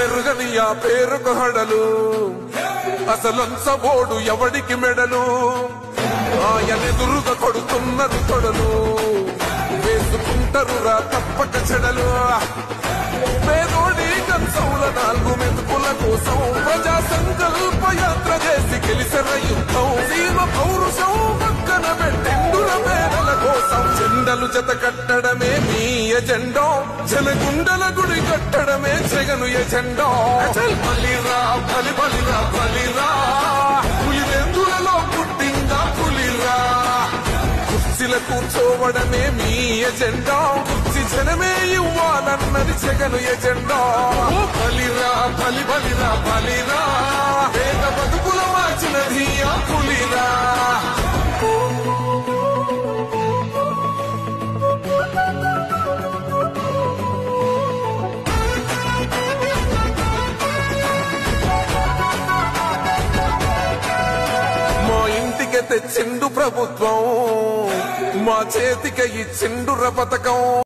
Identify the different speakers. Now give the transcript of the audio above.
Speaker 1: మెరుగని ఆ పేరుకు హడలు అసలంచబోడు ఎవడికి మెడలు ఆయనెదురుగా కొడుతున్నది కొడలు వేసుకుంటారు రా తప్పక చెడలు పేదోడి కంచంల 4 మెతుకుల కోసం ప్రజా సంకల్ప యాత్ర చేసి గెలిసిన యుద్ధం సీమ పౌరుషం పక్కన పెట్టెండుల పేదల కోసం జెండలు జత కట్టడమే మీ ఎజెండా జనగుండల గుడి కట్టడమే జగను ఎజెండా బలిరా బలి బలిరా బలిరా పులివెందులలో పుట్టిందా పులిరా కుర్చీల కూర్చోవడమే మీ ఎజెండా కుర్చీ జనమే ఇవ్వాలన్నది జగను ఎజెండా బలిరా బలి బలిరా బలిరా పేద బతుకుల మార్చినది ఆ పులిరా తెచ్చిండు ప్రభుత్వం మా చేతికి ఇచ్చిండుర పథకం